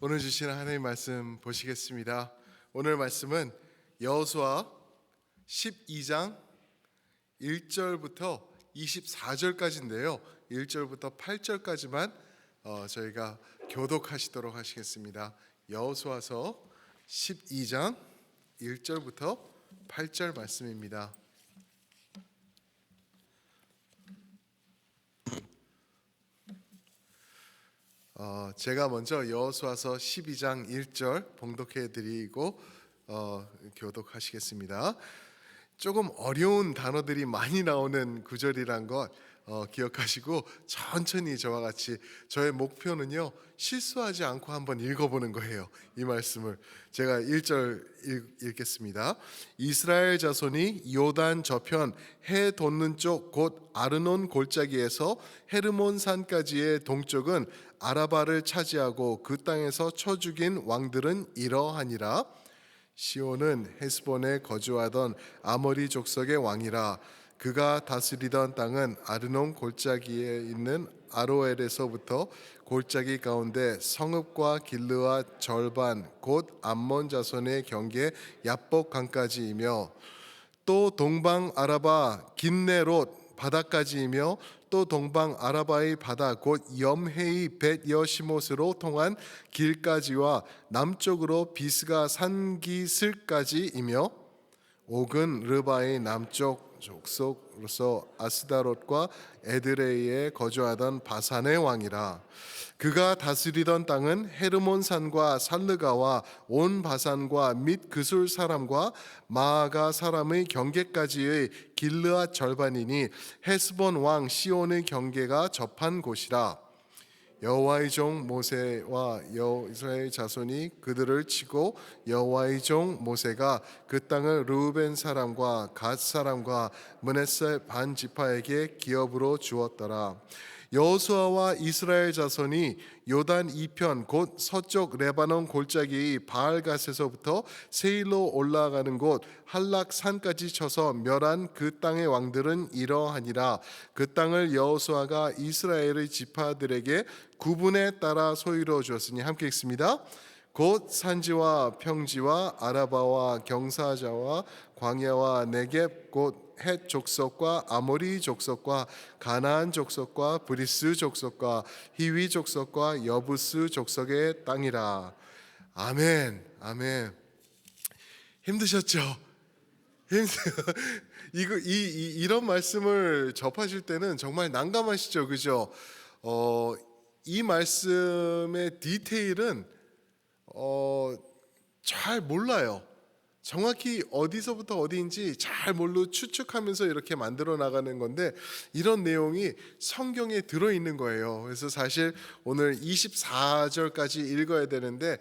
오늘 주신 하나님 말씀 보시겠습니다. 오늘 말씀은 여호수아 12장 1절부터 24절까지인데요. 1절부터 8절까지만 저희가 교독하시도록 하시겠습니다. 여호수아서 12장 1절부터 8절 말씀입니다. 제가 먼저 여호수아서 12장 1절 봉독해 드리고 교독하시겠습니다. 조금 어려운 단어들이 많이 나오는 구절이란 것 기억하시고 천천히 저와 같이, 저의 목표는요 실수하지 않고 한번 읽어보는 거예요. 이 말씀을 제가 1절 읽겠습니다. 이스라엘 자손이 요단 저편 해 돋는 쪽 곧 아르논 골짜기에서 헤르몬 산까지의 동쪽은 아라바를 차지하고 그 땅에서 쳐 죽인 왕들은 이러하니라. 시온은 헤스본에 거주하던 아모리 족속의 왕이라. 그가 다스리던 땅은 아르논 골짜기에 있는 아로엘에서부터 골짜기 가운데 성읍과 길르와 절반 곧 암몬 자손의 경계 야복 강까지이며 또 동방 아라바 긴네롯 바다까지이며 또 동방 아라바의 바다 곧 염해의 벳 여시못으로 통한 길까지와 남쪽으로 비스가 산기슬까지이며 옥은 르바의 남쪽 족속으로서 아스다롯과 에드레이에 거주하던 바산의 왕이라. 그가 다스리던 땅은 헤르몬 산과 살르가와 온 바산과 및 그술 사람과 마아가 사람의 경계까지의 길르앗 절반이니 헤스본 왕 시온의 경계가 접한 곳이라. 여호와의 종 모세와 이스라엘 자손이 그들을 치고 여호와의 종 모세가 그 땅을 르우벤 사람과 갓 사람과 므낫세 반 지파에게 기업으로 주었더라. 여호수아와 이스라엘 자손이 요단 이편 곧 서쪽 레바논 골짜기의 바알갓에서부터 세일로 올라가는 곳 할락산까지 쳐서 멸한 그 땅의 왕들은 이러하니라. 그 땅을 여호수아가 이스라엘의 지파들에게 구분에 따라 소유로 주었으니, 함께 읽습니다. 곧 산지와 평지와 아라바와 경사자와 광야와 네겝 곧 헷 족속과 아모리 족속과 가나안 족속과 브리스 족속과 히위 족속과 여부스 족속의 땅이라. 아멘. 아멘. 힘드셨죠? 이런 말씀을 접하실 때는 정말 난감하시죠, 그죠? 이 말씀의 디테일은 잘 몰라요. 정확히 어디서부터 어디인지 잘 모르고 추측하면서 이렇게 만들어 나가는 건데, 이런 내용이 성경에 들어있는 거예요. 그래서 사실 오늘 24절까지 읽어야 되는데,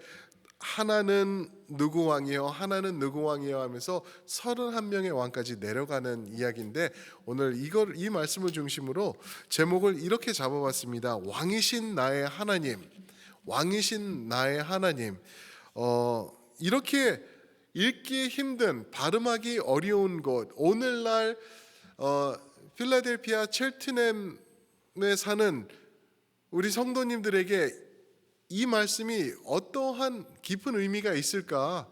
하나는 누구 왕이요 하나는 누구 왕이요 하면서 31명의 왕까지 내려가는 이야기인데, 오늘 이 말씀을 중심으로 제목을 이렇게 잡아봤습니다. 왕이신 나의 하나님. 왕이신 나의 하나님. 이렇게 읽기 힘든, 발음하기 어려운 곳, 오늘날 필라델피아 첼트넴에 사는 우리 성도님들에게 이 말씀이 어떠한 깊은 의미가 있을까?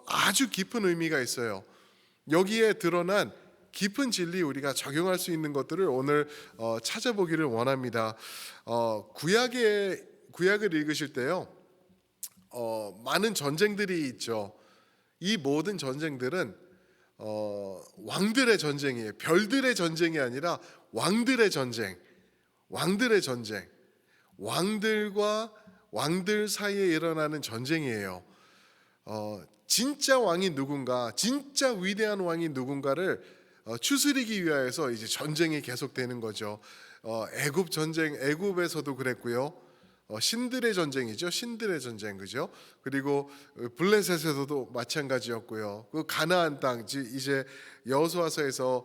아주 깊은 의미가 있어요. 여기에 드러난 깊은 진리, 우리가 적용할 수 있는 것들을 오늘 찾아보기를 원합니다. 구약을 읽으실 때요, 많은 전쟁들이 있죠. 이 모든 전쟁들은 왕들의 전쟁이에요. 별들의 전쟁이 아니라 왕들의 전쟁. 왕들과 왕들 사이에 일어나는 전쟁이에요. 진짜 왕이 누군가, 진짜 위대한 왕이 누군가를 추스리기 위하여서 이제 전쟁이 계속되는 거죠. 애굽 전쟁, 애굽에서도 그랬고요. 신들의 전쟁이죠. 신들의 전쟁, 그죠? 그리고 블레셋에서도 마찬가지였고요. 그 가나안 땅, 이제 여호수아서에서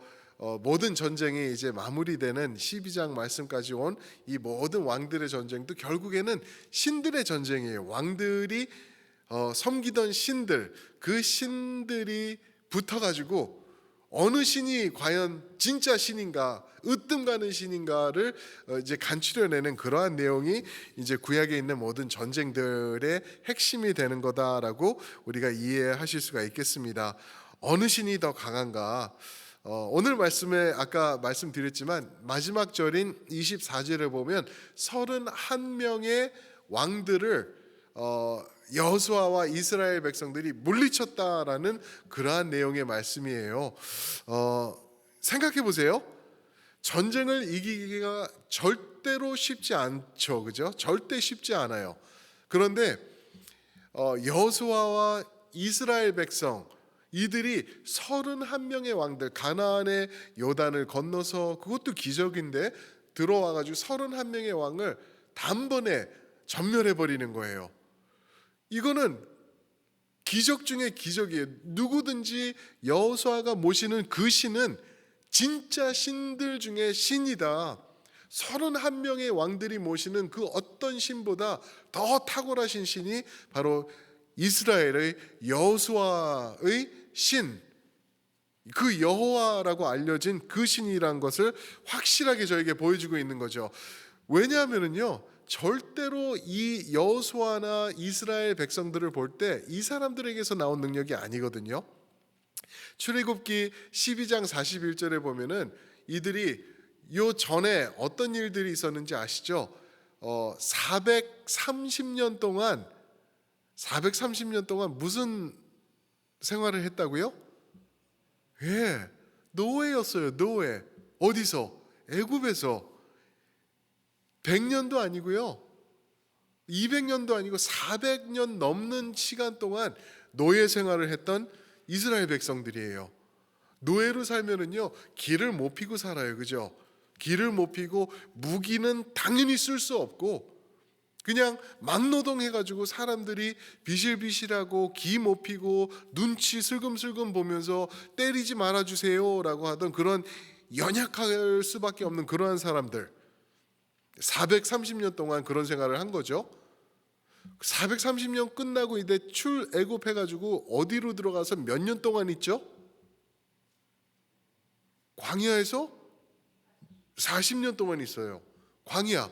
모든 전쟁이 이제 마무리되는 12장 말씀까지 온 이 모든 왕들의 전쟁도 결국에는 신들의 전쟁이에요. 왕들이 섬기던 신들, 그 신들이 붙어가지고 어느 신이 과연 진짜 신인가, 으뜸 가는 신인가를 이제 간추려내는 그러한 내용이 이제 구약에 있는 모든 전쟁들의 핵심이 되는 거다라고 우리가 이해하실 수가 있겠습니다. 어느 신이 더 강한가? 오늘 말씀에 아까 말씀드렸지만 마지막 절인 24절에 보면 31명의 왕들을 여호수아와 이스라엘 백성들이 물리쳤다라는 그러한 내용의 말씀이에요. 생각해 보세요. 전쟁을 이기기가 절대로 쉽지 않죠, 그죠? 절대 쉽지 않아요. 그런데 여호수아와 이스라엘 백성 이들이 31명의 왕들, 가나안의 요단을 건너서, 그것도 기적인데 들어와 가지고 31명의 왕을 단번에 전멸해 버리는 거예요. 이거는 기적 중에 기적이에요. 누구든지 여호수아가 모시는 그 신은 진짜 신들 중에 신이다. 31명의 왕들이 모시는 그 어떤 신보다 더 탁월하신 신이 바로 이스라엘의 여호수아의 신, 그 여호와라고 알려진 그 신이란 것을 확실하게 저에게 보여주고 있는 거죠. 왜냐하면요, 절대로 이 여호수아나 이스라엘 백성들을 볼 때 이 사람들에게서 나온 능력이 아니거든요. 출애굽기 12장 41절에 보면은 이들이 요 전에 어떤 일들이 있었는지 아시죠? 430년 동안 무슨 생활을 했다고요? 예, 노예였어요. 노예. 어디서? 애굽에서. 100년도 아니고요, 200년도 아니고 400년 넘는 시간 동안 노예 생활을 했던 이스라엘 백성들이에요. 노예로 살면은요, 길을 못 피고 살아요, 그죠? 길을 못 피고 무기는 당연히 쓸 수 없고 그냥 막노동해가지고 사람들이 비실비실하고 기 못 피고 눈치 슬금슬금 보면서 때리지 말아주세요라고 하던 그런 연약할 수밖에 없는 그러한 사람들, 430년 동안 그런 생활을 한 거죠. 430년 끝나고 이제 출애굽해가지고 어디로 들어가서 몇 년 동안 있죠? 광야에서 40년 동안 있어요. 광야.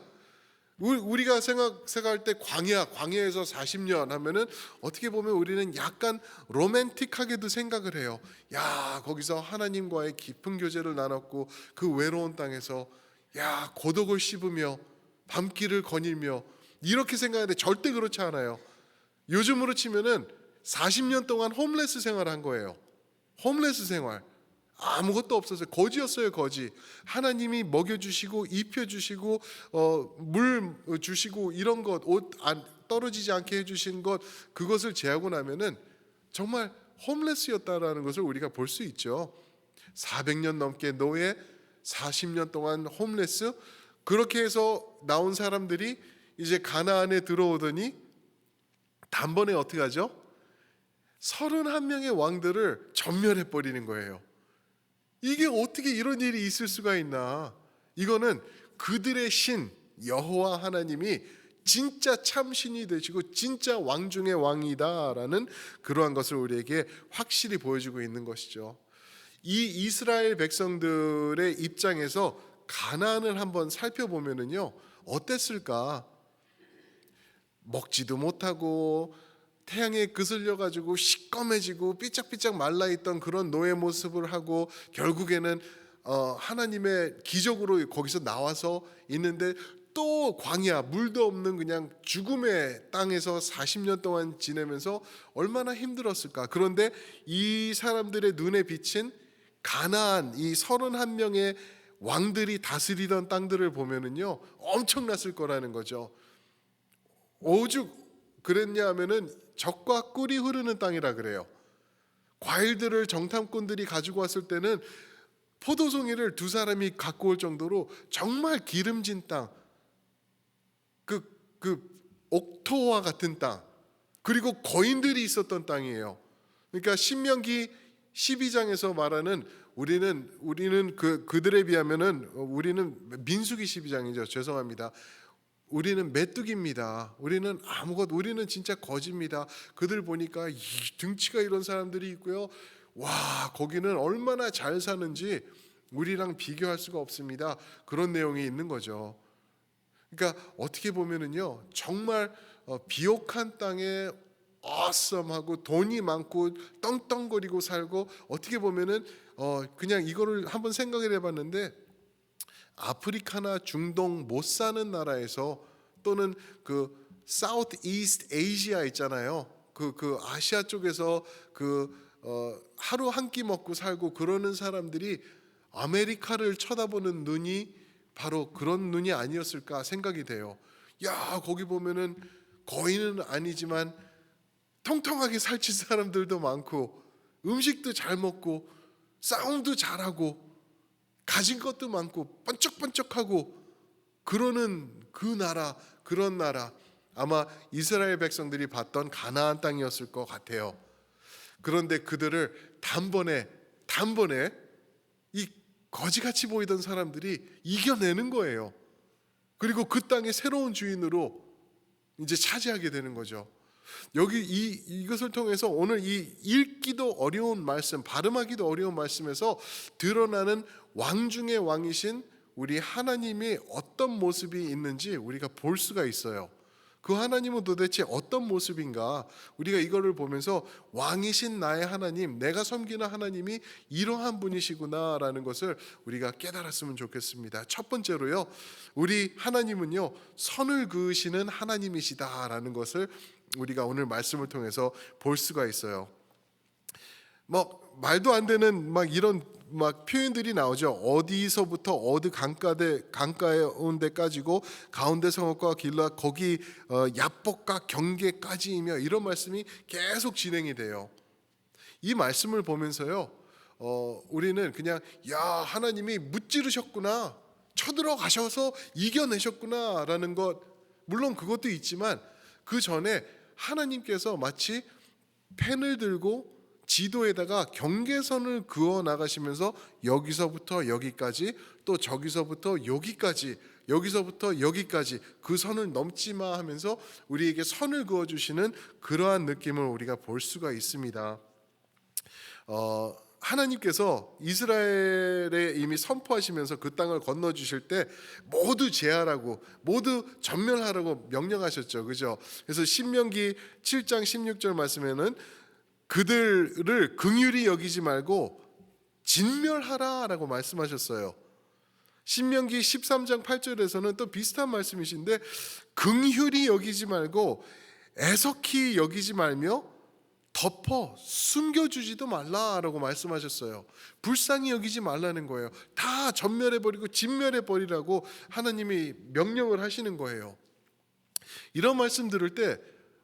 우리가 생각할 때 광야에서 40년 하면은 어떻게 보면 우리는 약간 로맨틱하게도 생각을 해요. 야, 거기서 하나님과의 깊은 교제를 나눴고 그 외로운 땅에서 야, 고독을 씹으며 밤길을 거닐며, 이렇게 생각하는데 절대 그렇지 않아요. 요즘으로 치면은 40년 동안 홈레스 생활을 한 거예요. 홈레스 생활. 아무것도 없었어요. 거지였어요, 거지. 하나님이 먹여주시고 입혀주시고 물 주시고 이런 것, 옷 안 떨어지지 않게 해주신 것, 그것을 제하고 나면은 정말 홈레스였다라는 것을 우리가 볼 수 있죠. 400년 넘게 노예, 40년 동안 홈레스. 그렇게 해서 나온 사람들이 이제 가나안에 들어오더니 단번에 어떻게 하죠? 31명의 왕들을 전멸해 버리는 거예요. 이게 어떻게 이런 일이 있을 수가 있나? 이거는 그들의 신 여호와 하나님이 진짜 참신이 되시고 진짜 왕 중의 왕이다라는 그러한 것을 우리에게 확실히 보여주고 있는 것이죠. 이 이스라엘 백성들의 입장에서 가나안을 한번 살펴보면은요, 어땠을까? 먹지도 못하고 태양에 그슬려 가지고 시꺼매지고 삐짝삐짝 말라있던 그런 노예 모습을 하고 결국에는 하나님의 기적으로 거기서 나와서 있는데, 또 광야, 물도 없는 그냥 죽음의 땅에서 40년 동안 지내면서 얼마나 힘들었을까. 그런데 이 사람들의 눈에 비친 가나안, 이 31명의 왕들이 다스리던 땅들을 보면은요, 엄청났을 거라는 거죠. 오죽 그랬냐 하면은 젖과 꿀이 흐르는 땅이라 그래요. 과일들을 정탐꾼들이 가지고 왔을 때는 포도송이를 두 사람이 갖고 올 정도로 정말 기름진 땅, 그 옥토와 같은 땅, 그리고 거인들이 있었던 땅이에요. 그러니까 신명기 12장에서 말하는 우리는 그들에 비하면은 우리는 민수기 12장이죠. 죄송합니다. 우리는 메뚜기입니다. 우리는 진짜 거지입니다. 그들 보니까 등치가 이런 사람들이 있고요. 와, 거기는 얼마나 잘 사는지 우리랑 비교할 수가 없습니다. 그런 내용이 있는 거죠. 그러니까 어떻게 보면은요, 정말 비옥한 땅에 어썸하고 돈이 많고 떵떵거리고 살고, 어떻게 보면은 그냥 이거를 한번 생각을 해봤는데, 아프리카나 중동 못 사는 나라에서, 또는 그 사우스 이스트 아시아 있잖아요. 그 아시아 쪽에서 하루 한 끼 먹고 살고 그러는 사람들이 아메리카를 쳐다보는 눈이 바로 그런 눈이 아니었을까 생각이 돼요. 야, 거기 보면은 거인은 아니지만 통통하게 살찐 사람들도 많고, 음식도 잘 먹고, 싸움도 잘하고, 가진 것도 많고, 번쩍번쩍하고, 그러는 그 나라, 그런 나라, 아마 이스라엘 백성들이 봤던 가나안 땅이었을 것 같아요. 그런데 그들을 단번에 이 거지같이 보이던 사람들이 이겨내는 거예요. 그리고 그 땅의 새로운 주인으로 이제 차지하게 되는 거죠. 여기 이것을 통해서 오늘 이 읽기도 어려운 말씀, 발음하기도 어려운 말씀에서 드러나는 왕 중의 왕이신 우리 하나님이 어떤 모습이 있는지 우리가 볼 수가 있어요. 그 하나님은 도대체 어떤 모습인가? 우리가 이거를 보면서 왕이신 나의 하나님, 내가 섬기는 하나님이 이러한 분이시구나라는 것을 우리가 깨달았으면 좋겠습니다. 첫 번째로요, 우리 하나님은요, 선을 그으시는 하나님이시다라는 것을 우리가 오늘 말씀을 통해서 볼 수가 있어요. 말도 안 되는 이런 표현들이 나오죠. 어디서부터 어디 강가운데까지고 가운데 성읍과 길라 거기 야복과 경계까지이며, 이런 말씀이 계속 진행이 돼요. 이 말씀을 보면서요, 우리는 그냥 하나님이 무찌르셨구나, 쳐들어가셔서 이겨내셨구나라는 것, 물론 그것도 있지만 그 전에 하나님께서 마치 펜을 들고 지도에다가 경계선을 그어 나가시면서 여기서부터 여기까지, 또 저기서부터 여기까지, 여기서부터 여기까지 그 선을 넘지 마 하면서 우리에게 선을 그어 주시는 그러한 느낌을 우리가 볼 수가 있습니다. 하나님께서 이스라엘에 이미 선포하시면서 그 땅을 건너 주실 때 모두 제하라고, 모두 전멸하라고 명령하셨죠. 그죠? 그래서 신명기 7장 16절 말씀에는 그들을 긍휼히 여기지 말고 진멸하라라고 말씀하셨어요. 신명기 13장 8절에서는 또 비슷한 말씀이신데, 긍휼히 여기지 말고 애석히 여기지 말며 덮어 숨겨주지도 말라라고 말씀하셨어요. 불쌍히 여기지 말라는 거예요. 다 전멸해버리고 진멸해버리라고 하나님이 명령을 하시는 거예요. 이런 말씀 들을 때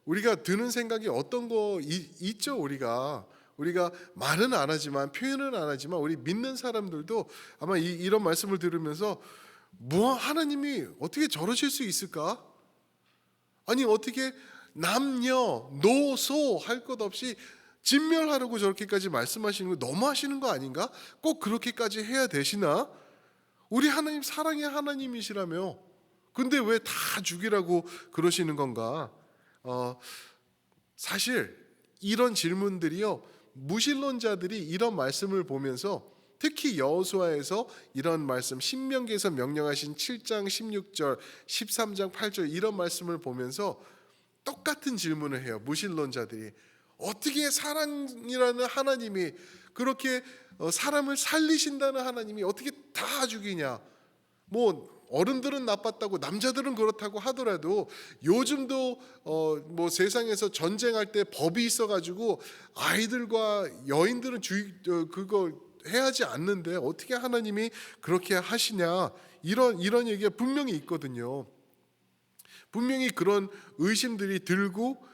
우리가 드는 생각이 어떤 거 있죠? 우리가 말은 안 하지만, 표현은 안 하지만, 우리 믿는 사람들도 아마 이런 말씀을 들으면서 하나님이 어떻게 저러실 수 있을까? 아니, 어떻게 남녀 노소 할 것 없이 진멸하라고 저렇게까지 말씀하시는 거 너무 하시는 거 아닌가? 꼭 그렇게까지 해야 되시나? 우리 하나님 사랑의 하나님이시라며, 근데 왜 다 죽이라고 그러시는 건가? 사실 이런 질문들이요, 무신론자들이 이런 말씀을 보면서, 특히 여호수아에서 이런 말씀, 신명기에서 명령하신 7장 16절 13장 8절 이런 말씀을 보면서 똑같은 질문을 해요. 무신론자들이 어떻게 사랑이라는 하나님이, 그렇게 사람을 살리신다는 하나님이 어떻게 다 죽이냐? 어른들은 나빴다고, 남자들은 그렇다고 하더라도 요즘도 세상에서 전쟁할 때 법이 있어가지고 아이들과 여인들은 그거 해하지 않는데 어떻게 하나님이 그렇게 하시냐, 이런 얘기가 분명히 있거든요. 분명히 그런 의심들이 들고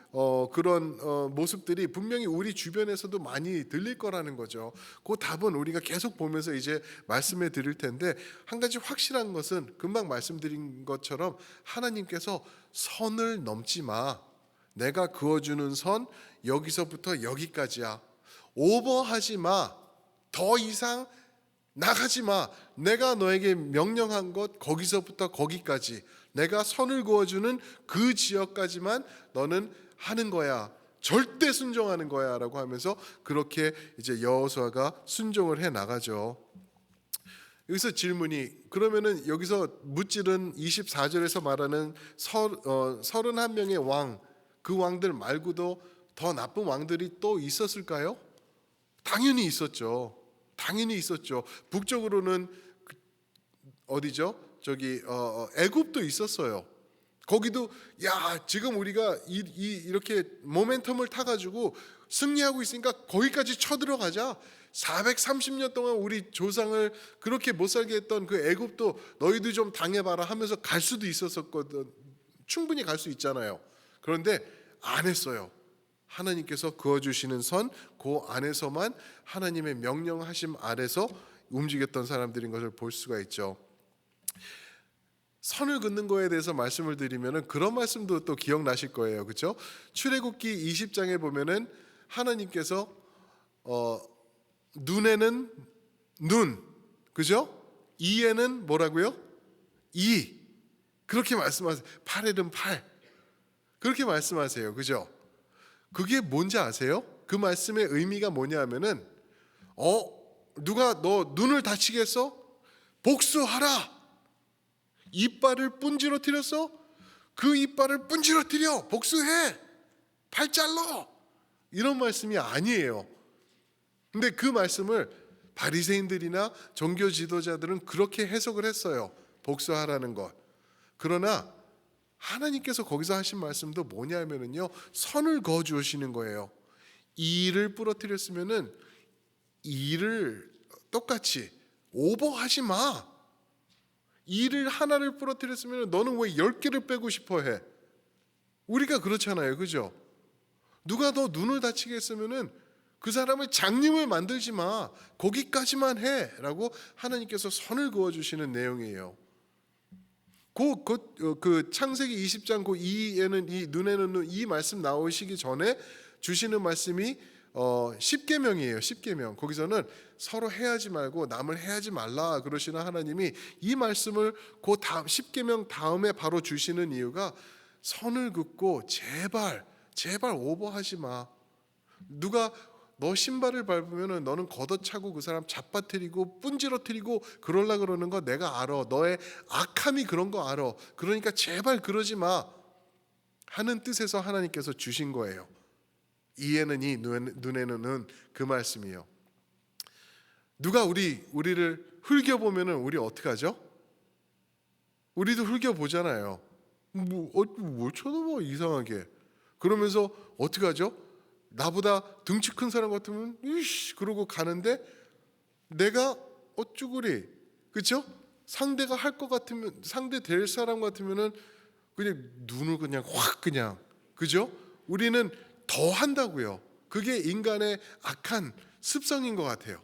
그런 모습들이 분명히 우리 주변에서도 많이 들릴 거라는 거죠. 그 답은 우리가 계속 보면서 이제 말씀해 드릴 텐데, 한 가지 확실한 것은 금방 말씀드린 것처럼 하나님께서 선을 넘지 마, 내가 그어주는 선 여기서부터 여기까지야, 오버하지 마, 더 이상 나가지 마, 내가 너에게 명령한 것 거기서부터 거기까지, 내가 선을 그어주는 그 지역까지만 너는 하는 거야. 절대 순종하는 거야라고 하면서 그렇게 이제 여호수아가 순종을 해 나가죠. 여기서 질문이, 그러면은 여기서 무찌른 24절에서 말하는 31명의 왕, 그 왕들 말고도 더 나쁜 왕들이 또 있었을까요? 당연히 있었죠. 당연히 있었죠. 북쪽으로는 어디죠? 저기 애굽도 있었어요. 거기도 야 지금 우리가 이렇게 모멘텀을 타가지고 승리하고 있으니까 거기까지 쳐들어가자. 430년 동안 우리 조상을 그렇게 못 살게 했던 그 애굽도 너희도 좀 당해봐라 하면서 갈 수도 있었거든. 충분히 갈 수 있잖아요. 그런데 안 했어요. 하나님께서 그어주시는 선, 그 안에서만 하나님의 명령하심 아래서 움직였던 사람들인 것을 볼 수가 있죠. 선을 긋는 거에 대해서 말씀을 드리면은 그런 말씀도 또 기억나실 거예요. 그렇죠? 출애굽기 20장에 보면은 하나님께서 눈에는 눈, 그죠? 이에는 뭐라고요? 이. 그렇게 말씀하세요. 팔에는 팔. 그렇게 말씀하세요. 그죠? 그게 뭔지 아세요? 그 말씀의 의미가 뭐냐면은 누가 너 눈을 다치겠어? 복수하라. 이빨을 분지러뜨렸어? 그 이빨을 분지러뜨려. 복수해. 팔 잘라. 이런 말씀이 아니에요. 근데 그 말씀을 바리새인들이나 종교 지도자들은 그렇게 해석을 했어요. 복수하라는 것. 그러나 하나님께서 거기서 하신 말씀도 뭐냐면은요, 선을 그어 주시는 거예요. 이를 부러뜨렸으면은 이를 똑같이 오버하지 마. 이를 하나를 부러뜨렸으면 너는 왜 10개를 빼고 싶어 해? 우리가 그렇잖아요. 그죠? 누가 너 눈을 다치게 했으면은 그 사람을 장님을 만들지 마. 거기까지만 해. 라고 하나님께서 선을 그어 주시는 내용이에요. 그 창세기 20장 그 이에는 이, 눈에는 눈, 이 말씀 나오시기 전에 주시는 말씀이 10계명이에요. 10계명. 거기서는 서로 해하지 말고 남을 해하지 말라 그러시는 하나님이 이 말씀을 그 다음 10계명 다음에 바로 주시는 이유가 선을 긋고 제발 오버하지 마. 누가 너 신발을 밟으면은 너는 걷어차고 그 사람 잡아뜨리고 분지러뜨리고 그럴라 그러는 거 내가 알아. 너의 악함이 그런 거 알아. 그러니까 제발 그러지 마 하는 뜻에서 하나님께서 주신 거예요. 이에는 이, 눈에는 눈, 그 말씀이에요. 누가 우리를 흘겨보면은 우리 어떻게 하죠? 우리도 흘겨보잖아요. 뭘 쳐다봐 이상하게. 그러면서 어떻게 하죠? 나보다 등치 큰 사람 같으면 이씨 그러고 가는데 내가 어쭈구리, 그렇죠? 상대가 할 것 같으면, 상대 될 사람 같으면은 그냥 눈을 그냥 확 그냥, 그죠? 우리는 더 한다고요. 그게 인간의 악한 습성인 것 같아요.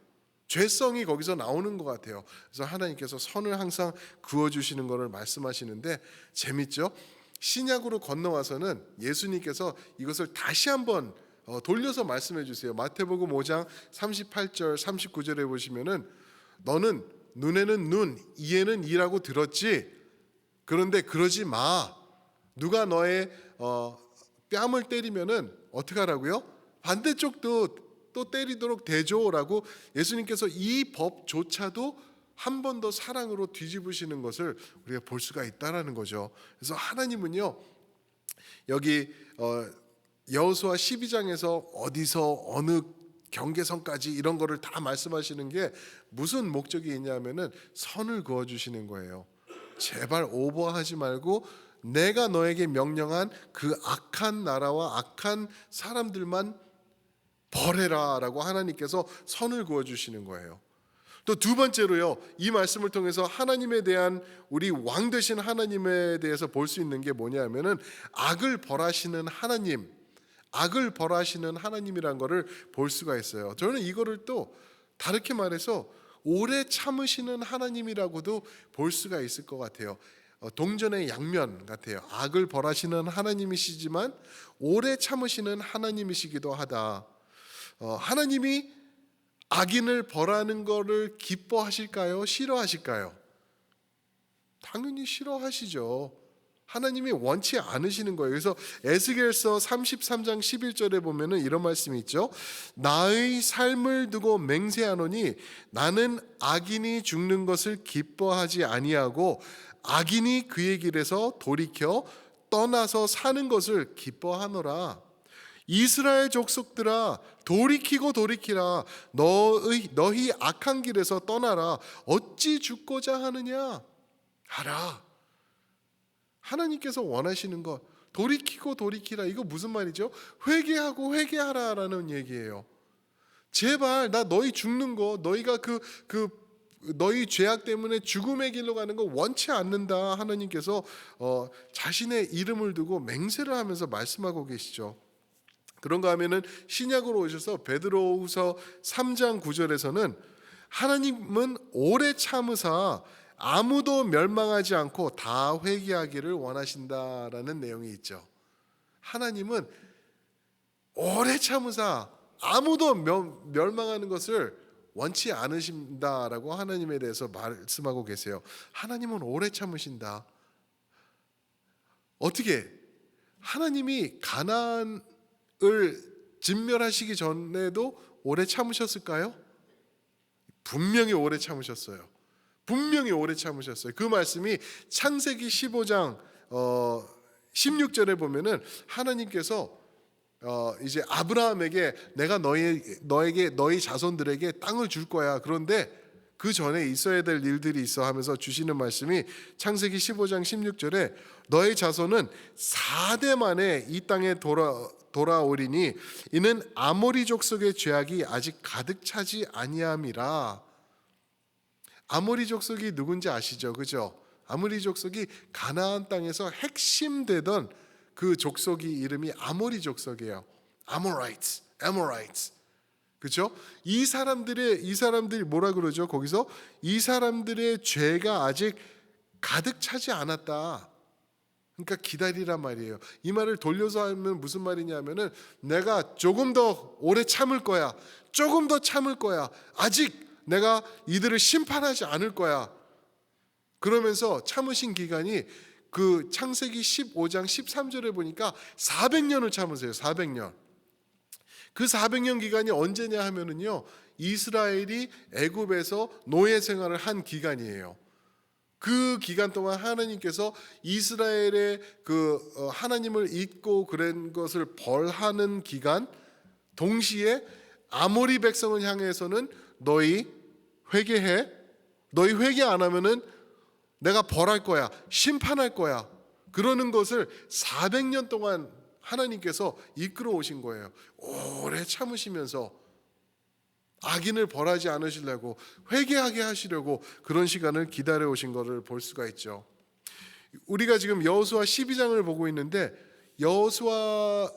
죄성이 거기서 나오는 것 같아요. 그래서 하나님께서 선을 항상 그어주시는 것을 말씀하시는데 재밌죠? 신약으로 건너와서는 예수님께서 이것을 다시 한번 돌려서 말씀해 주세요. 마태복음 5장 38절 39절에 보시면은 너는 눈에는 눈, 이에는 이라고 들었지. 그런데 그러지 마. 누가 너의 뺨을 때리면은 어떻게 하라고요? 반대쪽도 또 때리도록 대조라고 예수님께서 이 법조차도 한 번 더 사랑으로 뒤집으시는 것을 우리가 볼 수가 있다라는 거죠. 그래서 하나님은요 여기 여호수아 12장에서 어디서 어느 경계선까지 이런 거를 다 말씀하시는 게 무슨 목적이 있냐면은 선을 그어 주시는 거예요. 제발 오버하지 말고 내가 너에게 명령한 그 악한 나라와 악한 사람들만 벌해라라고 하나님께서 선을 그어 주시는 거예요. 또 두 번째로요, 이 말씀을 통해서 하나님에 대한 우리 왕 되신 하나님에 대해서 볼 수 있는 게 뭐냐면은 악을 벌하시는 하나님, 악을 벌하시는 하나님이란 것을 볼 수가 있어요. 저는 이거를 또 다르게 말해서 오래 참으시는 하나님이라고도 볼 수가 있을 것 같아요. 동전의 양면 같아요. 악을 벌하시는 하나님이시지만 오래 참으시는 하나님이시기도 하다. 하나님이 악인을 벌하는 것을 기뻐하실까요? 싫어하실까요? 당연히 싫어하시죠. 하나님이 원치 않으시는 거예요. 그래서 에스겔서 33장 11절에 보면은 이런 말씀이 있죠. 나의 삶을 두고 맹세하노니 나는 악인이 죽는 것을 기뻐하지 아니하고 악인이 그의 길에서 돌이켜 떠나서 사는 것을 기뻐하노라. 이스라엘 족속들아, 돌이키고 돌이키라. 너희 악한 길에서 떠나라. 어찌 죽고자 하느냐 하라. 하나님께서 원하시는 것, 돌이키고 돌이키라. 이거 무슨 말이죠? 회개하고 회개하라라는 얘기예요. 제발 나 너희 죽는 거, 너희가 너희 죄악 때문에 죽음의 길로 가는 거 원치 않는다. 하나님께서 자신의 이름을 두고 맹세를 하면서 말씀하고 계시죠. 그런가 하면은 신약으로 오셔서 베드로후서 3장 9절에서는 하나님은 오래 참으사 아무도 멸망하지 않고 다 회개하기를 원하신다라는 내용이 있죠. 하나님은 오래 참으사 아무도 멸망하는 것을 원치 않으신다라고 하나님에 대해서 말씀하고 계세요. 하나님은 오래 참으신다. 어떻게 하나님이 가나안을 진멸하시기 전에도 오래 참으셨을까요? 분명히 오래 참으셨어요. 분명히 오래 참으셨어요. 그 말씀이 창세기 15장 16절에 보면은 하나님께서 이제 아브라함에게 내가 너에게 너희 자손들에게 땅을 줄 거야. 그런데 그 전에 있어야 될 일들이 있어 하면서 주시는 말씀이 창세기 15장 16절에 너의 자손은 4대 만에 이 땅에 돌아오리니 이는 아모리 족속의 죄악이 아직 가득 차지 아니함이라. 아모리 족속이 누군지 아시죠? 그죠? 아모리 족속이 가나안 땅에서 핵심되던 그 족속이 이름이 아모리 족속이에요. Amorites. 그렇죠? 이 사람들이 뭐라 그러죠? 거기서 이 사람들의 죄가 아직 가득 차지 않았다. 그러니까 기다리란 말이에요. 이 말을 돌려서 하면 무슨 말이냐면은 내가 조금 더 오래 참을 거야. 조금 더 참을 거야. 아직 내가 이들을 심판하지 않을 거야. 그러면서 참으신 기간이 그 창세기 15장 13절에 보니까 400년을 참으세요. 400년. 그 400년 기간이 언제냐 하면은요. 이스라엘이 애굽에서 노예 생활을 한 기간이에요. 그 기간 동안 하나님께서 이스라엘의 하나님을 잊고 그런 것을 벌하는 기간, 동시에 아모리 백성을 향해서는 너희 회개해. 너희 회개 안 하면은 내가 벌할 거야. 심판할 거야. 그러는 것을 400년 동안 하나님께서 이끌어 오신 거예요. 오래 참으시면서 악인을 벌하지 않으시려고, 회개하게 하시려고 그런 시간을 기다려 오신 것을 볼 수가 있죠. 우리가 지금 여호수아 12장을 보고 있는데 여호수아서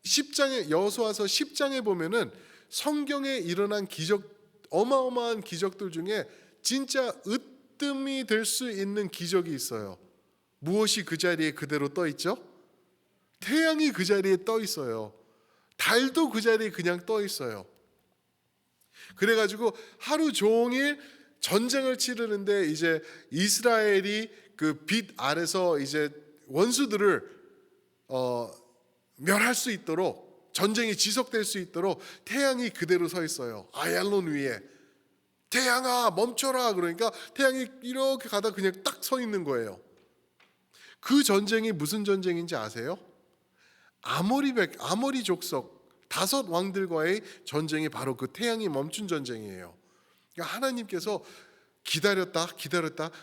10장에 보면은 성경에 일어난 어마어마한 기적들 중에 진짜 으뜸이 될 수 있는 기적이 있어요. 무엇이 그 자리에 그대로 떠 있죠? 태양이 그 자리에 떠 있어요. 달도 그 자리에 그냥 떠 있어요. 그래가지고 하루 종일 전쟁을 치르는데 이제 이스라엘이 그 빛 아래서 이제 원수들을 멸할 수 있도록, 전쟁이 지속될 수 있도록 태양이 그대로 서 있어요. 아얄론 위에. 태양아 멈춰라. 그러니까 태양이 이렇게 가다 그냥 딱 서 있는 거예요. 그 전쟁이 무슨 전쟁인지 아세요? 아모리 족속 5 왕들과의 전쟁이 바로 그 태양이 멈춘 전쟁이에요. 그러니까 하나님께서 기다렸다.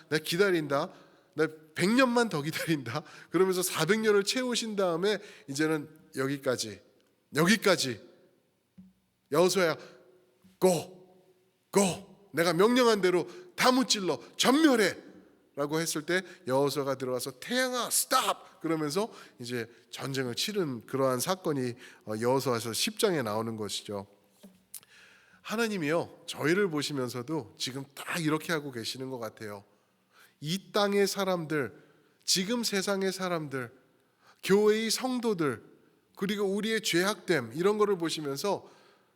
내가 기다린다. 내가 100년만 더 기다린다. 그러면서 400년을 채우신 다음에 이제는 여기까지. 여호수아야, 고. 내가 명령한 대로 다 무찔러 전멸해. 라고 했을 때 여호수아가 들어가서 태양아 스탑 그러면서 이제 전쟁을 치른 그러한 사건이 여호수아서 10장에 나오는 것이죠. 하나님이요 저희를 보시면서도 지금 딱 이렇게 하고 계시는 것 같아요. 이 땅의 사람들, 지금 세상의 사람들, 교회의 성도들, 그리고 우리의 죄악됨 이런 거를 보시면서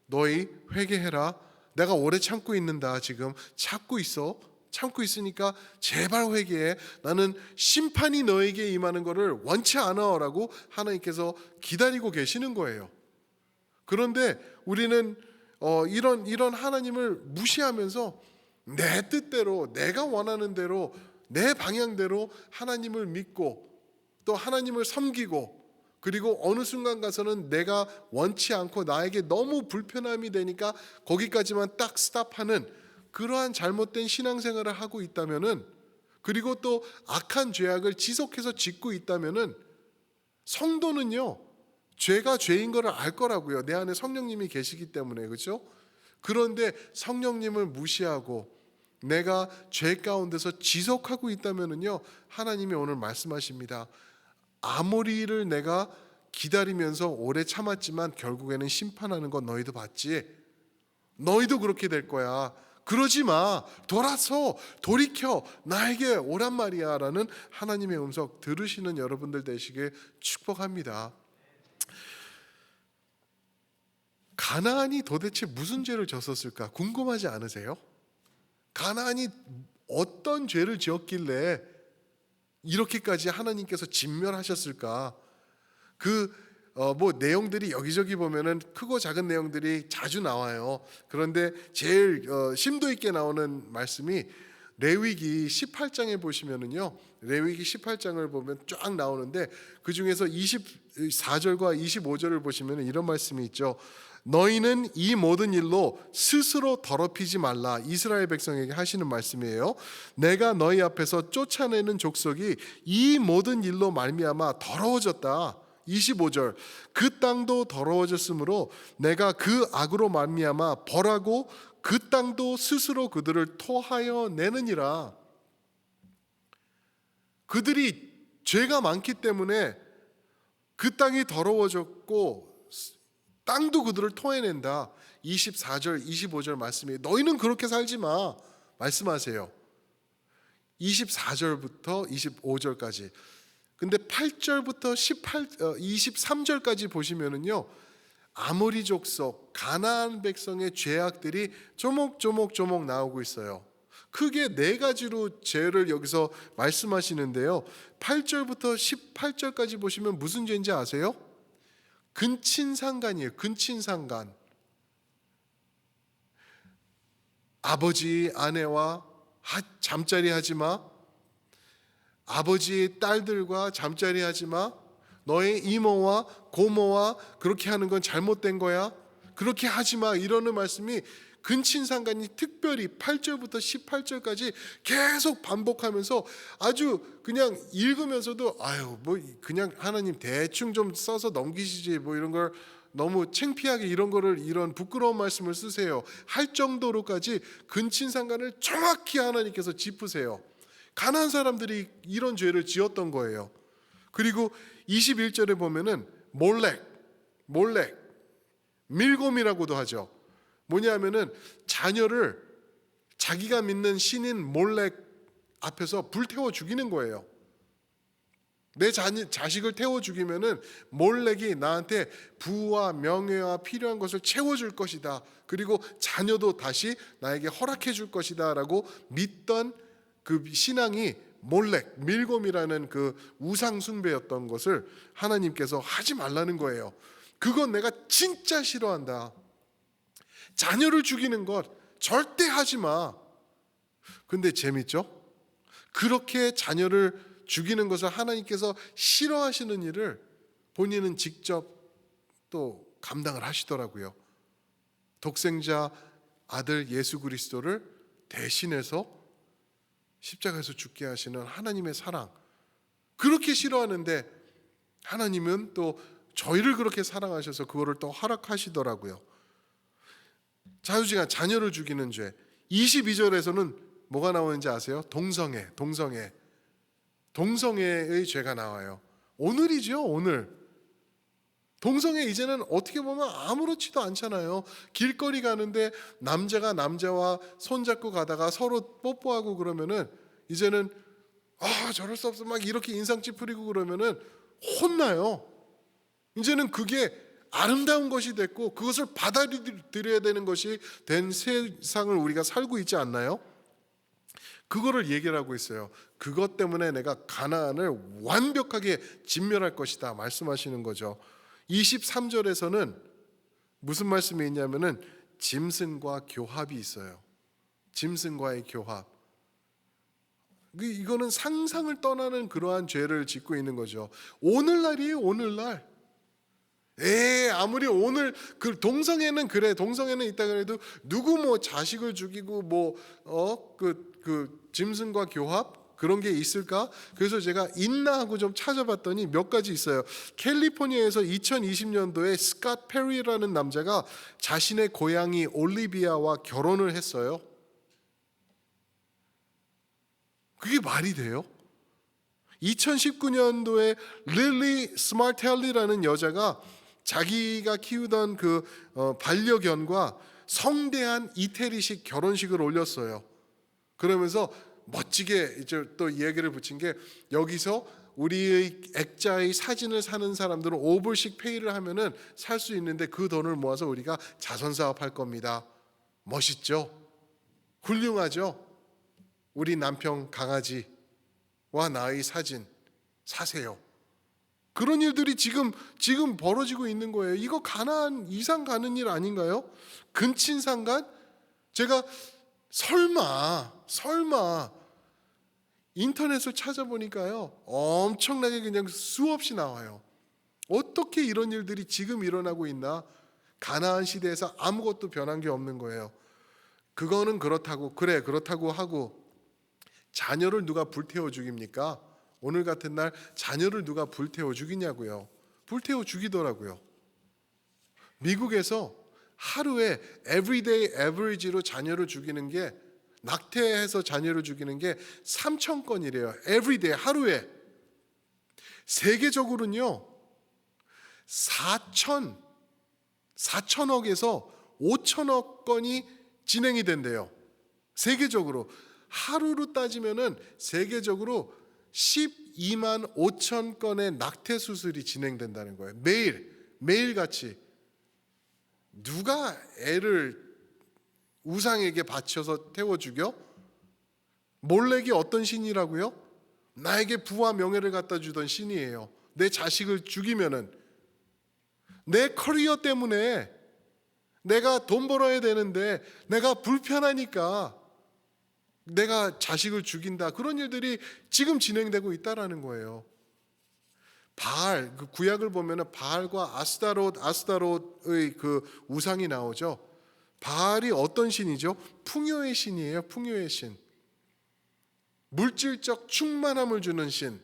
너희 회개해라. 내가 오래 참고 있는다. 지금 참고 있어. 참고 있으니까 제발 회개해. 나는 심판이 너에게 임하는 것을 원치 않아라고 하나님께서 기다리고 계시는 거예요. 그런데 우리는 이런 하나님을 무시하면서 내 뜻대로, 내가 원하는 대로, 내 방향대로 하나님을 믿고 또 하나님을 섬기고, 그리고 어느 순간 가서는 내가 원치 않고 나에게 너무 불편함이 되니까 거기까지만 딱 스탑하는 그러한 잘못된 신앙생활을 하고 있다면은, 그리고 또 악한 죄악을 지속해서 짓고 있다면은, 성도는요 죄가 죄인 것을 알 거라고요. 내 안에 성령님이 계시기 때문에. 그렇죠? 그런데 성령님을 무시하고 내가 죄 가운데서 지속하고 있다면은요, 하나님이 오늘 말씀하십니다. 아모리를 내가 기다리면서 오래 참았지만 결국에는 심판하는 건 너희도 봤지. 너희도 그렇게 될 거야. 그러지 마. 돌이켜 나에게 오란 말이야 라는 하나님의 음성 들으시는 여러분들 되시길 축복합니다. 가나안이 도대체 무슨 죄를 졌었을까 궁금하지 않으세요? 가나안이 어떤 죄를 지었길래 이렇게까지 하나님께서 진멸하셨을까? 뭐 내용들이 여기저기 보면은 크고 작은 내용들이 자주 나와요. 그런데 제일 심도 있게 나오는 말씀이 레위기 18장에 보시면은요, 레위기 18장을 보면 쫙 나오는데 그 중에서 24절과 25절을 보시면 이런 말씀이 있죠. 너희는 이 모든 일로 스스로 더럽히지 말라. 이스라엘 백성에게 하시는 말씀이에요. 내가 너희 앞에서 쫓아내는 족속이 이 모든 일로 말미암아 더러워졌다. 25절 그 땅도 더러워졌으므로 내가 그 악으로 말미암아 벌하고 그 땅도 스스로 그들을 토하여 내느니라. 그들이 죄가 많기 때문에 그 땅이 더러워졌고 땅도 그들을 토해낸다. 24절 25절 말씀이 너희는 그렇게 살지 마 말씀하세요. 24절부터 25절까지. 근데 8절부터 23절까지 보시면은요, 아모리 족속 가나안 백성의 죄악들이 조목조목 나오고 있어요. 크게 네 가지로 죄를 여기서 말씀하시는데요, 8절부터 18절까지 보시면 무슨 죄인지 아세요? 근친상간이에요. 근친상간. 아버지 아내와 잠자리 하지 마. 아버지의 딸들과 잠자리 하지 마. 너의 이모와 고모와 그렇게 하는 건 잘못된 거야. 그렇게 하지 마. 이러는 말씀이 근친상간이 특별히 8절부터 18절까지 계속 반복하면서 아주 그냥 읽으면서도 뭐 그냥 하나님 대충 좀 써서 넘기시지 뭐 이런 걸 너무 창피하게 이런 부끄러운 말씀을 쓰세요 할 정도로까지 근친상간을 정확히 하나님께서 짚으세요. 가난한 사람들이 이런 죄를 지었던 거예요. 그리고 21절에 보면은 몰렉 밀곰이라고도 하죠. 뭐냐면은 자녀를 자기가 믿는 신인 몰렉 앞에서 불태워 죽이는 거예요. 내 자식을 태워 죽이면은 몰렉이 나한테 부와 명예와 필요한 것을 채워줄 것이다. 그리고 자녀도 다시 나에게 허락해 줄 것이다 라고 믿던 그 신앙이 몰렉, 밀곰이라는 그 우상 숭배였던 것을 하나님께서 하지 말라는 거예요. 그건 내가 진짜 싫어한다. 자녀를 죽이는 것 절대 하지 마. 근데 재밌죠? 그렇게 자녀를 죽이는 것을 하나님께서 싫어하시는 일을 본인은 직접 또 감당을 하시더라고요. 독생자 아들 예수 그리스도를 대신해서 십자가에서 죽게 하시는 하나님의 사랑, 그렇게 싫어하는데 하나님은 또 저희를 그렇게 사랑하셔서 그거를 또 허락하시더라고요. 자유지간 자녀를 죽이는 죄. 22절에서는 뭐가 나오는지 아세요? 동성애의 죄가 나와요. 오늘이죠, 오늘. 동성애 이제는 어떻게 보면 아무렇지도 않잖아요. 길거리 가는데 남자가 남자와 손잡고 가다가 서로 뽀뽀하고 그러면은 이제는 저럴 수 없어 막 이렇게 인상 찌푸리고 그러면은 혼나요. 이제는 그게 아름다운 것이 됐고 그것을 받아들여야 되는 것이 된 세상을 우리가 살고 있지 않나요? 그거를 얘기를 하고 있어요. 그것 때문에 내가 가나안을 완벽하게 진멸할 것이다 말씀하시는 거죠. 23절에서는 무슨 말씀이 있냐면은 짐승과 교합이 있어요. 짐승과의 교합. 이거는 상상을 떠나는 그러한 죄를 짓고 있는 거죠. 오늘날이에요, 오늘날. 아무리 오늘 그 동성애는 그래, 동성애는 있다 그래도 누구 뭐 자식을 죽이고 그 짐승과 교합 그런 게 있을까? 그래서 제가 있나 하고 좀 찾아봤더니 몇 가지 있어요. 캘리포니아에서 2020년도에 스캇 페리라는 남자가 자신의 고양이 올리비아와 결혼을 했어요. 그게 말이 돼요? 2019년도에 릴리 스마텔리라는 여자가 자기가 키우던 그 반려견과 성대한 이태리식 결혼식을 올렸어요. 그러면서 멋지게 이제 또 이야기를 붙인 게, 여기서 우리의 액자의 사진을 사는 사람들은 5불씩 페이를 하면은 살 수 있는데 그 돈을 모아서 우리가 자선 사업할 겁니다. 멋있죠? 훌륭하죠? 우리 남편 강아지와 나의 사진 사세요. 그런 일들이 지금 벌어지고 있는 거예요. 이거 가나안 이상 가는 일 아닌가요? 근친상간? 제가 설마 인터넷을 찾아보니까요, 엄청나게 그냥 수없이 나와요. 어떻게 이런 일들이 지금 일어나고 있나? 가나안 시대에서 아무것도 변한 게 없는 거예요. 그거는 그렇다고 하고 자녀를 누가 불태워 죽입니까? 오늘 같은 날 자녀를 누가 불태워 죽이냐고요. 불태워 죽이더라고요. 미국에서 하루에 everyday average로 자녀를 죽이는 게, 낙태해서 자녀를 죽이는 게 3,000건이래요. everyday, 하루에. 세계적으로는요 4천억에서 5천억 건이 진행이 된대요. 세계적으로. 하루로 따지면은 세계적으로 12만 5천 건의 낙태 수술이 진행된다는 거예요. 매일같이. 누가 애를 우상에게 바쳐서 태워 죽여? 몰렉이 어떤 신이라고요? 나에게 부와 명예를 갖다 주던 신이에요. 내 자식을 죽이면은, 내 커리어 때문에 내가 돈 벌어야 되는데 내가 불편하니까 내가 자식을 죽인다. 그런 일들이 지금 진행되고 있다라는 거예요. 바알, 그 구약을 보면은 바알과 아스타롯의 그 우상이 나오죠. 바알이 어떤 신이죠? 풍요의 신이에요. 풍요의 신. 물질적 충만함을 주는 신.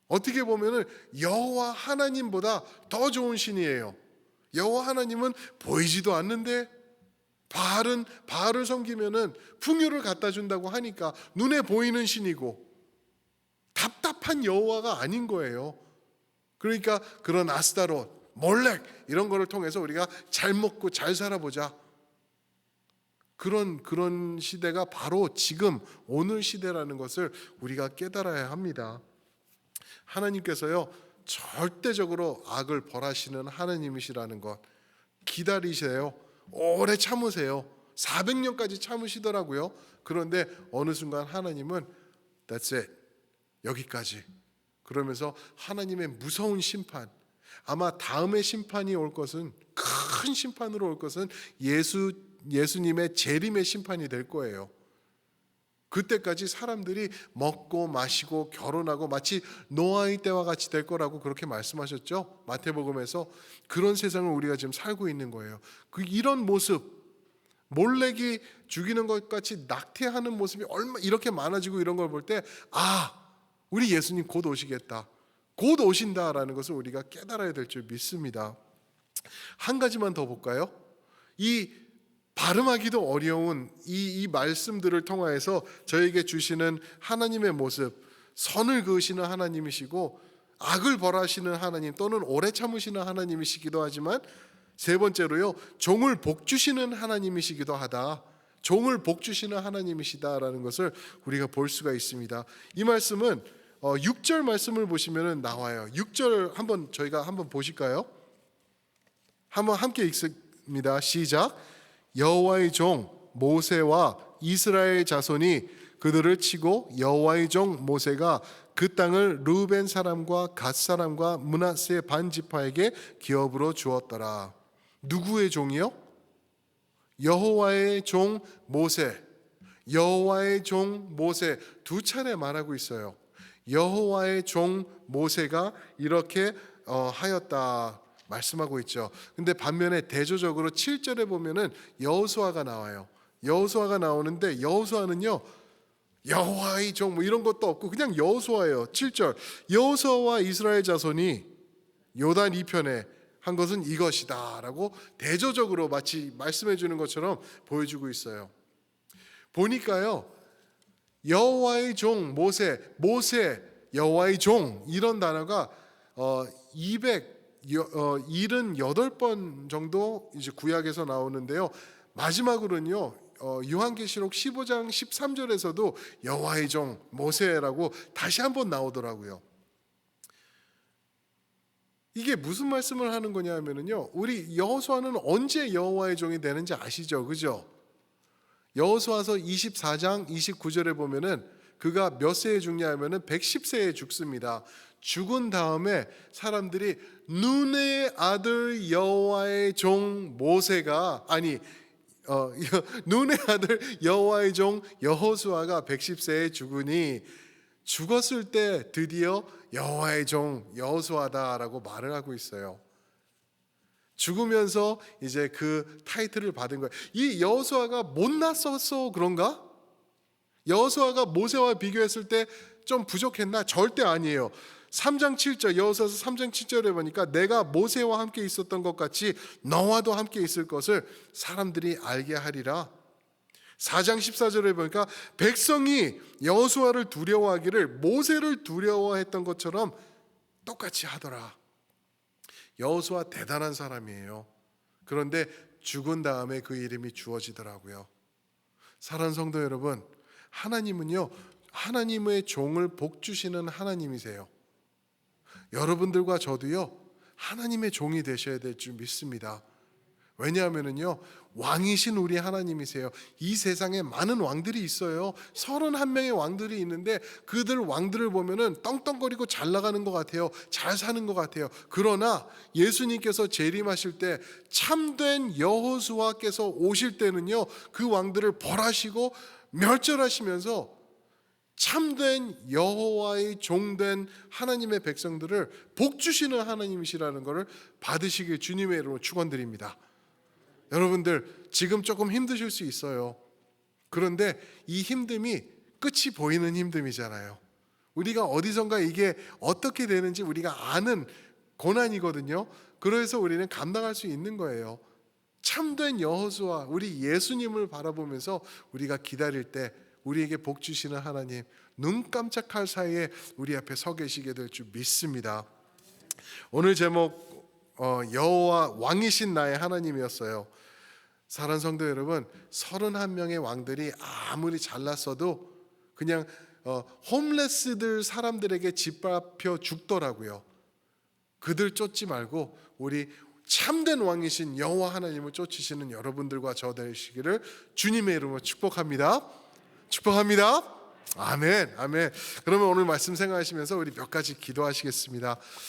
어떻게 보면은 여호와 하나님보다 더 좋은 신이에요. 여호와 하나님은 보이지도 않는데 바알을 섬기면은 풍요를 갖다 준다고 하니까 눈에 보이는 신이고, 답답한 여호와가 아닌 거예요. 그러니까 그런 아스타롯, 몰렉 이런 거를 통해서 우리가 잘 먹고 잘 살아보자. 그런 시대가 바로 지금 오늘 시대라는 것을 우리가 깨달아야 합니다. 하나님께서요 절대적으로 악을 벌하시는 하나님이시라는 것 기다리세요. 오래 참으세요. 400년까지 참으시더라고요. 그런데 어느 순간 하나님은 That's it. 여기까지. 그러면서 하나님의 무서운 심판, 아마 다음에 심판이 올 것은, 큰 심판으로 올 것은 예수님의 재림의 심판이 될 거예요. 그때까지 사람들이 먹고 마시고 결혼하고 마치 노아의 때와 같이 될 거라고 그렇게 말씀하셨죠. 마태복음에서. 그런 세상을 우리가 지금 살고 있는 거예요. 이런 모습, 몰렉이 죽이는 것 같이 낙태하는 모습이 이렇게 많아지고 이런 걸 볼 때, 우리 예수님 곧 오시겠다, 곧 오신다라는 것을 우리가 깨달아야 될 줄 믿습니다. 한 가지만 더 볼까요? 이 발음하기도 어려운 이 말씀들을 통하여서 저에게 주시는 하나님의 모습, 선을 그으시는 하나님이시고 악을 벌하시는 하나님, 또는 오래 참으시는 하나님이시기도 하지만, 세 번째로요 종을 복주시는 하나님이시기도 하다. 종을 복주시는 하나님이시다라는 것을 우리가 볼 수가 있습니다. 이 말씀은 6절 말씀을 보시면 나와요. 6절 저희가 한번 보실까요? 한번 함께 읽습니다. 시작. 여호와의 종 모세와 이스라엘 자손이 그들을 치고 여호와의 종 모세가 그 땅을 르우벤 사람과 갓 사람과 므낫세 반 지파에게 기업으로 주었더라. 누구의 종이요? 여호와의 종 모세. 여호와의 종 모세 두 차례 말하고 있어요. 여호와의 종 모세가 이렇게 하였다 말씀하고 있죠. 근데 반면에 대조적으로 7절에 보면은 여호수아가 나와요. 여호수아가 나오는데 여호수아는요 여호와의 종 뭐 이런 것도 없고 그냥 여호수아예요. 7절 여호수아와 이스라엘 자손이 요단 이편에 한 것은 이것이다라고 대조적으로 마치 말씀해 주는 것처럼 보여주고 있어요. 보니까요 여호와의 종 모세 여호와의 종 이런 단어가 278번 정도 이제 구약에서 나오는데요. 마지막으로는요. 요한계시록 15장 13절에서도 여호와의 종 모세라고 다시 한번 나오더라고요. 이게 무슨 말씀을 하는 거냐면요. 우리 여호수아는 언제 여호와의 종이 되는지 아시죠? 그죠? 여호수아서 24장 29절에 보면은 그가 몇 세에 죽냐면은 110세에 죽습니다. 죽은 다음에 사람들이 눈의 아들 여호와의 종 모세가 눈의 아들 여호와의 종 여호수아가 110세에 죽으니 죽었을 때 드디어 여호와의 종 여호수아다라고 말을 하고 있어요. 죽으면서 이제 그 타이틀을 받은 거예요. 이 여호수아가 못났어서 그런가? 여호수아가 모세와 비교했을 때 좀 부족했나? 절대 아니에요. 3장 7절 여호수아서 3장 7절에 보니까 내가 모세와 함께 있었던 것 같이 너와도 함께 있을 것을 사람들이 알게 하리라. 4장 14절에 보니까 백성이 여호수아를 두려워하기를 모세를 두려워했던 것처럼 똑같이 하더라. 여호수아 대단한 사람이에요. 그런데 죽은 다음에 그 이름이 주어지더라고요. 사랑하는 성도 여러분, 하나님은요 하나님의 종을 복주시는 하나님이세요. 여러분들과 저도요 하나님의 종이 되셔야 될 줄 믿습니다. 왜냐하면요 왕이신 우리 하나님이세요. 이 세상에 많은 왕들이 있어요. 31명의 왕들이 있는데 그들 왕들을 보면은 떵떵거리고 잘 나가는 것 같아요. 잘 사는 것 같아요. 그러나 예수님께서 재림하실 때 참된 여호수아께서 오실 때는요 그 왕들을 벌하시고 멸절하시면서 참된 여호와의 종된 하나님의 백성들을 복주시는 하나님이시라는 것을 받으시길 주님의 이름으로 축원드립니다. 여러분들 지금 조금 힘드실 수 있어요. 그런데 이 힘듦이 끝이 보이는 힘듦이잖아요. 우리가 어디선가 이게 어떻게 되는지 우리가 아는 고난이거든요. 그래서 우리는 감당할 수 있는 거예요. 참된 여호수아 우리 예수님을 바라보면서 우리가 기다릴 때 우리에게 복 주시는 하나님 눈 깜짝할 사이에 우리 앞에 서 계시게 될 줄 믿습니다. 오늘 제목 여호와 왕이신 나의 하나님이었어요. 사랑하는 성도 여러분, 31명의 왕들이 아무리 잘났어도 그냥 홈레스들 사람들에게 짓밟혀 죽더라고요. 그들 쫓지 말고 우리 참된 왕이신 여호와 하나님을 쫓으시는 여러분들과 저 되시기를 주님의 이름으로 축복합니다. 축복합니다. 아멘, 아멘. 그러면 오늘 말씀 생각하시면서 우리 몇 가지 기도하시겠습니다.